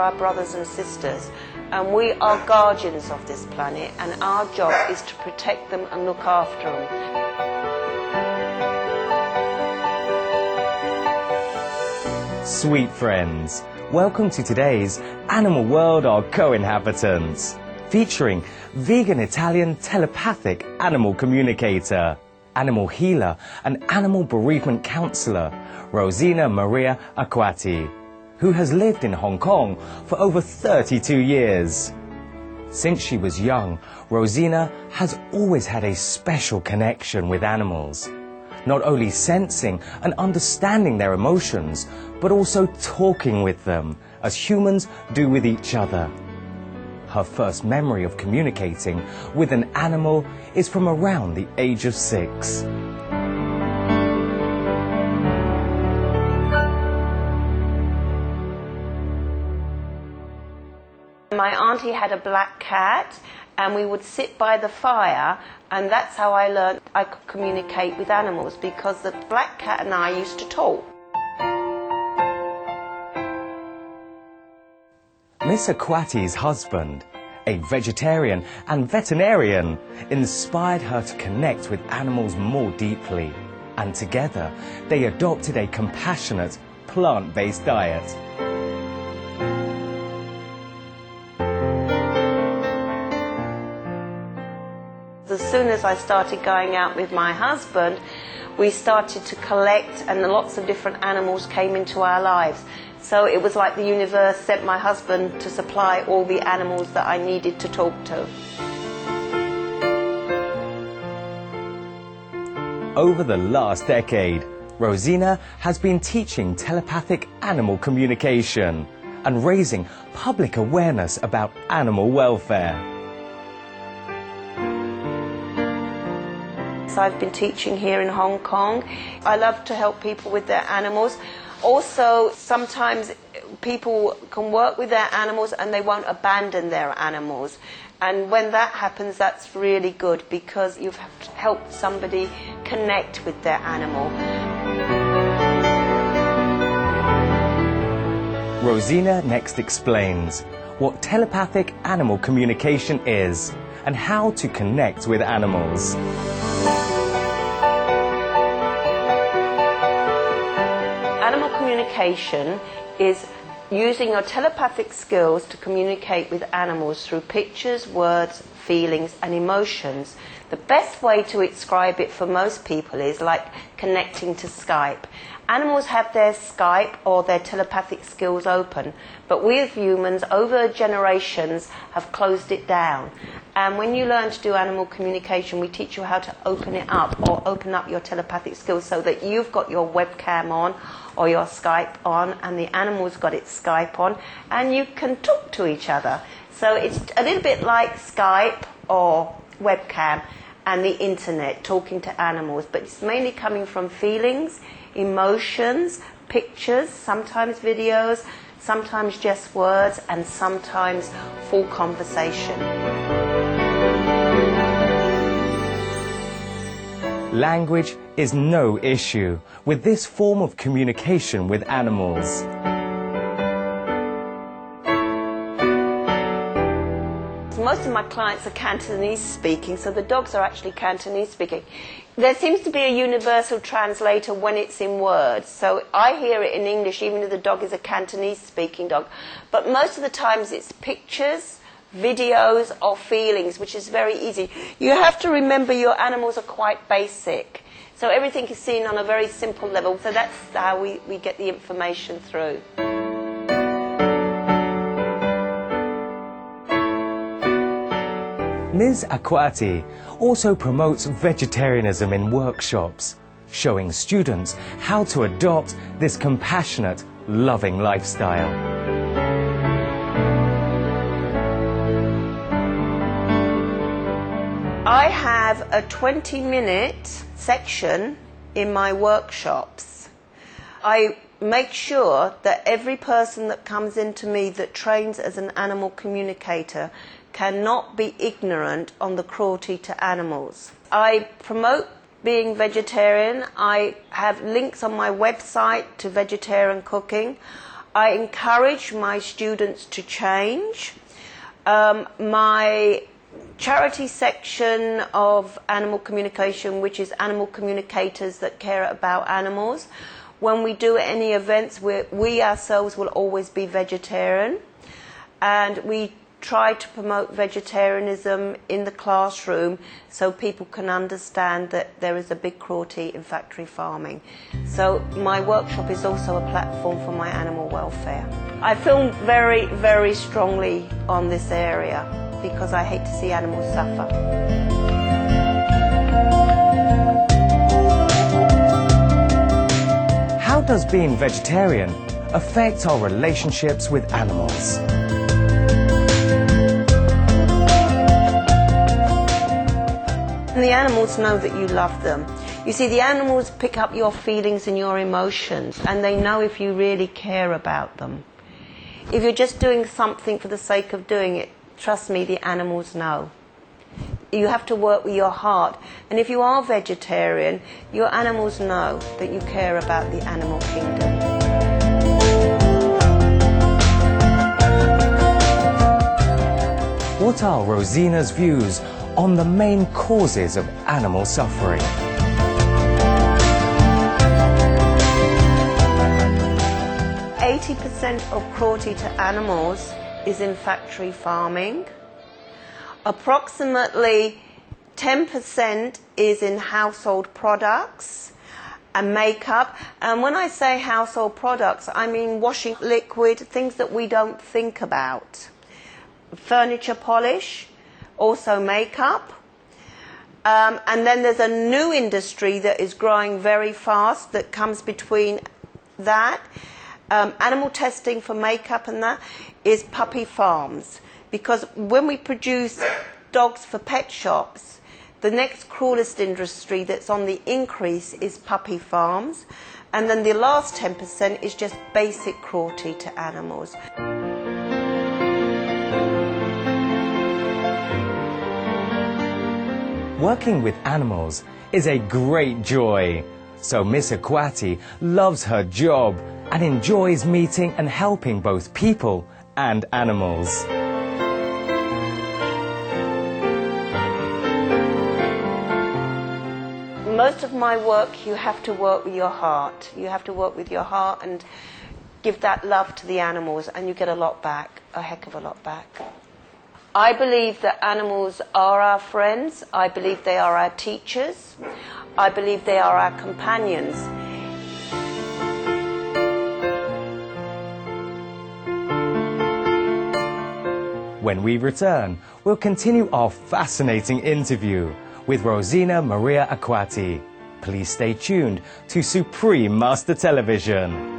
our brothers and sisters, and we are guardians of this planet, and our job is to protect them and look after them. Sweet friends, welcome to today's Animal World Our Co-Inhabitants, featuring vegan Italian telepathic animal communicator, animal healer and animal bereavement counsellor, Rosina Maria Acquati, who has lived in Hong Kong for over 32 years. Since she was young, Rosina has always had a special connection with animals, not only sensing and understanding their emotions, but also talking with them, as humans do with each other. Her first memory of communicating with an animal is from around the age of 6. My auntie had a black cat, and we would sit by the fire, and that's how I learned I could communicate with animals, because the black cat and I used to talk. Miss Acquati's husband, a vegetarian and veterinarian, inspired her to connect with animals more deeply, and together they adopted a compassionate, plant-based diet. As soon as I started going out with my husband, we started to collect, and lots of different animals came into our lives. So it was like the universe sent my husband to supply all the animals that I needed to talk to. Over the last decade, Rosina has been teaching telepathic animal communication and raising public awareness about animal welfare. So I've been teaching here in Hong Kong. I love to help people with their animals. Also, sometimes people can work with their animals and they won't abandon their animals. And when that happens, that's really good, because you've helped somebody connect with their animal. Rosina next explains what telepathic animal communication is and how to connect with animals. Animal communication is using your telepathic skills to communicate with animals through pictures, words, feelings and emotions. The best way to describe it for most people is like connecting to Skype. Animals have their Skype or their telepathic skills open, but we as humans over generations have closed it down. And when you learn to do animal communication, we teach you how to open it up, or open up your telepathic skills, so that you've got your webcam on or your Skype on, and the animal's got its Skype on, and you can talk to each other. So it's a little bit like Skype or webcam and the internet, talking to animals, but it's mainly coming from feelings, emotions, pictures, sometimes videos, sometimes just words, and sometimes full conversation. Language is no issue with this form of communication with animals. Most of my clients are Cantonese speaking, so the dogs are actually Cantonese speaking. There seems to be a universal translator when it's in words, so I hear it in English even if the dog is a Cantonese speaking dog. But most of the times it's pictures, videos or feelings, which is very easy. You have to remember your animals are quite basic, so everything is seen on a very simple level, so that's how we get the information through. Ms. Acquati also promotes vegetarianism in workshops, showing students how to adopt this compassionate, loving lifestyle. I have a 20-minute section in my workshops. I make sure that every person that comes into me that trains as an animal communicator cannot be ignorant on the cruelty to animals. I promote being vegetarian. I have links on my website to vegetarian cooking. I encourage my students to change. My charity section of Animal Communication, which is animal communicators that care about animals, when we do any events, we ourselves will always be vegetarian, and we try to promote vegetarianism in the classroom so people can understand that there is a big cruelty in factory farming. So my workshop is also a platform for my animal welfare. I feel very, very strongly on this area because I hate to see animals suffer. How does being vegetarian affect our relationships with animals? And the animals know that you love them. You see, the animals pick up your feelings and your emotions, and they know if you really care about them. If you're just doing something for the sake of doing it, trust me, the animals know. You have to work with your heart. And if you are vegetarian, your animals know that you care about the animal kingdom. What are Rosina's views on the main causes of animal suffering? % of cruelty to animals is in factory farming. Approximately 10% is in household products and makeup. And when I say household products, I mean washing liquid, things that we don't think about. Furniture polish, also makeup. And then there's a new industry that is growing very fast that comes between that. Animal testing for makeup and that is puppy farms. Because when we produce dogs for pet shops, the next cruelest industry that's on the increase is puppy farms. And then the last 10% is just basic cruelty to animals. Working with animals is a great joy. So Miss Akwati loves her job and enjoys meeting and helping both people and animals. Most of my work, you have to work with your heart. You have to work with your heart and give that love to the animals, and you get a lot back, a heck of a lot back. I believe that animals are our friends. I believe they are our teachers. I believe they are our companions. When we return, we'll continue our fascinating interview with Rosina Maria Akwati. Please stay tuned to Supreme Master Television.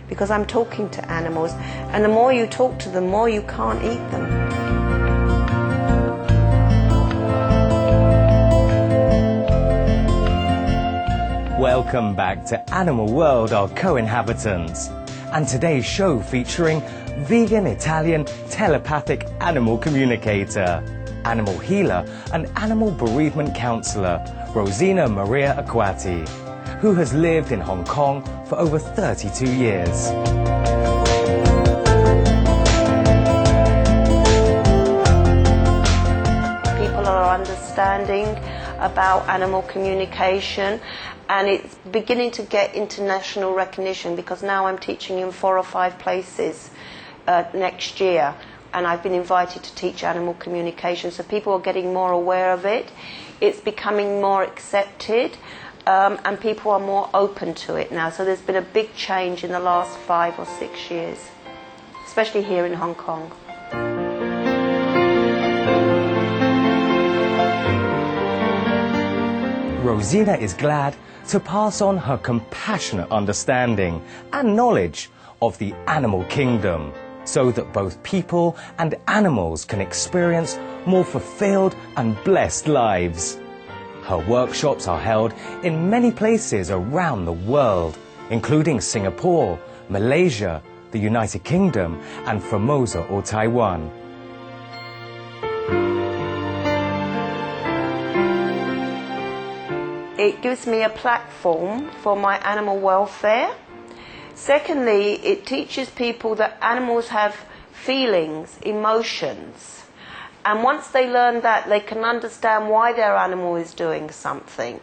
Because I'm talking to animals, and the more you talk to them, the more you can't eat them. Welcome back to Animal World, our co-inhabitants, and today's show featuring vegan Italian telepathic animal communicator, animal healer and animal bereavement counsellor, Rosina Maria Akwati, who has lived in Hong Kong for over 32 years. People are understanding about animal communication, and it's beginning to get international recognition because now I'm teaching in 4 or 5 places next year, and I've been invited to teach animal communication, so people are getting more aware of it. It's becoming more accepted. And people are more open to it now. So there's been a big change in the last 5 or 6 years, especially here in Hong Kong. Rosina is glad to pass on her compassionate understanding and knowledge of the animal kingdom so that both people and animals can experience more fulfilled and blessed lives. Her workshops are held in many places around the world, including Singapore, Malaysia, the United Kingdom, and Formosa or Taiwan. it gives me a platform for my animal welfare. Secondly, it teaches people that animals have feelings, emotions. And once they learn that, they can understand why their animal is doing something.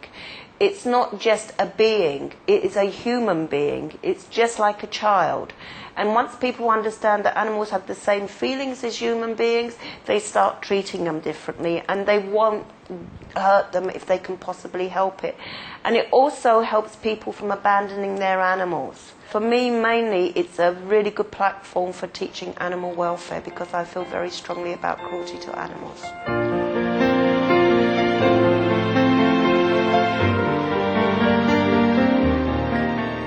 It's not just a being, it is a human being. It's just like a child. And once people understand that animals have the same feelings as human beings, they start treating them differently, and they won't hurt them if they can possibly help it. And it also helps people from abandoning their animals. For me, mainly, it's a really good platform for teaching animal welfare because I feel very strongly about cruelty to animals.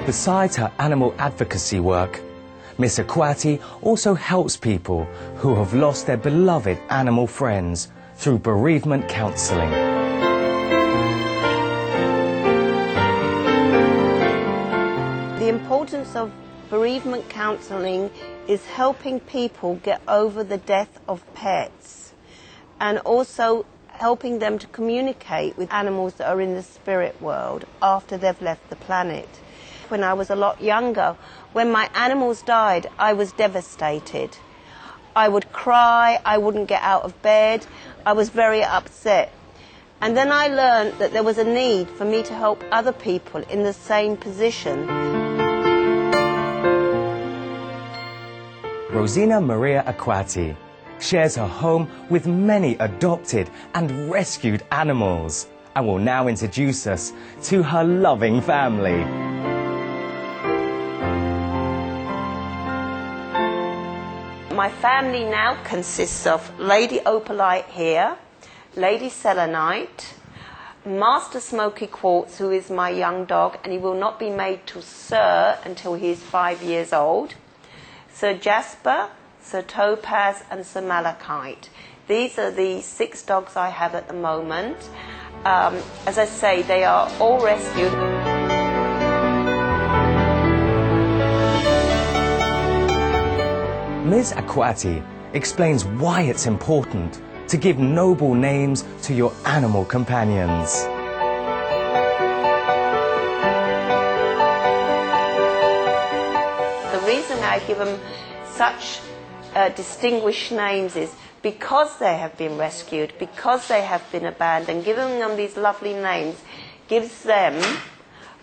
Besides her animal advocacy work, Miss Akwati also helps people who have lost their beloved animal friends through bereavement counselling. The importance of bereavement counselling is helping people get over the death of pets and also helping them to communicate with animals that are in the spirit world after they've left the planet. When I was a lot younger, when my animals died, I was devastated. I would cry, I wouldn't get out of bed, I was very upset. And then I learned that there was a need for me to help other people in the same position. Rosina Maria Akwati shares her home with many adopted and rescued animals and will now introduce us to her loving family. My family now consists of Lady Opalite here, Lady Selenite, Master Smoky Quartz, who is my young dog, and he will not be made to Sir until he is 5 years old, Sir Jasper, Sir Topaz and Sir Malachite. These are the 6 dogs I have at the moment. As I say, they are all rescued. Ms. Akwati explains why it's important to give noble names to your animal companions. The reason I give them such distinguished names is because they have been rescued, because they have been abandoned. Giving them these lovely names gives them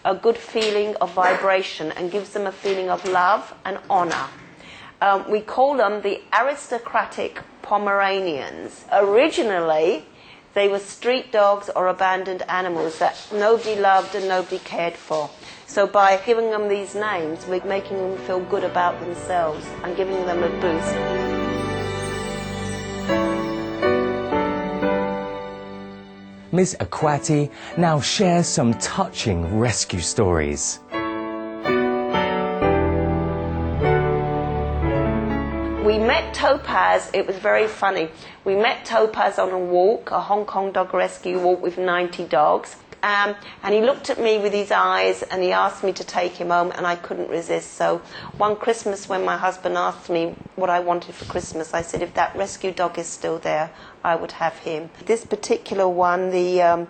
a good feeling of vibration and gives them a feeling of love and honour. We call them the aristocratic Pomeranians. Originally, they were street dogs or abandoned animals that nobody loved and nobody cared for. So by giving them these names, we're making them feel good about themselves and giving them a boost. Ms. Akwati now shares some touching rescue stories. We met Topaz, it was very funny. We met Topaz on a walk, a Hong Kong dog rescue walk with 90 dogs. And he looked at me with his eyes and he asked me to take him home, and I couldn't resist. So one Christmas when my husband asked me what I wanted for Christmas, I said if that rescue dog is still there, I would have him. This particular one, the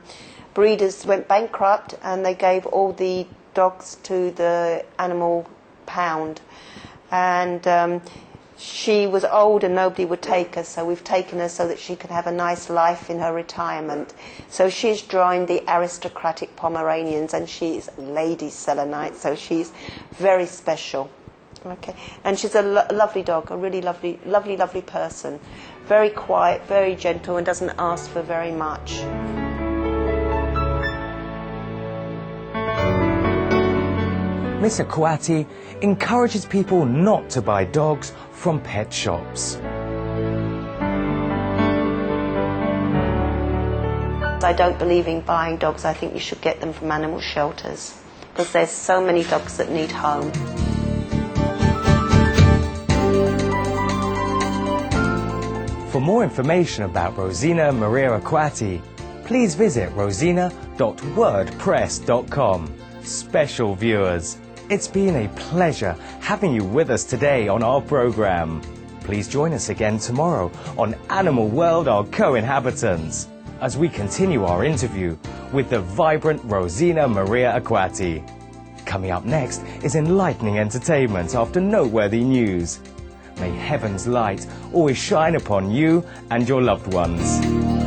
breeders went bankrupt and they gave all the dogs to the animal pound. And she was old and nobody would take her, so we've taken her so that she can have a nice life in her retirement. So she's joined the aristocratic Pomeranians, and she's Lady Selenite, so she's very special. Okay, and she's a lovely dog, a really lovely person. Very quiet, very gentle, and doesn't ask for very much. Miss Akwati encourages people not to buy dogs from pet shops. I don't believe in buying dogs. I think you should get them from animal shelters because there's so many dogs that need home. For more information about Rosina Maria Akwati, please visit rosina.wordpress.com. Special viewers, it's been a pleasure having you with us today on our program. Please join us again tomorrow on Animal World, Our Co-Inhabitants, as we continue our interview with the vibrant Rosina Maria Aquati. Coming up next is enlightening entertainment after noteworthy news. May heaven's light always shine upon you and your loved ones.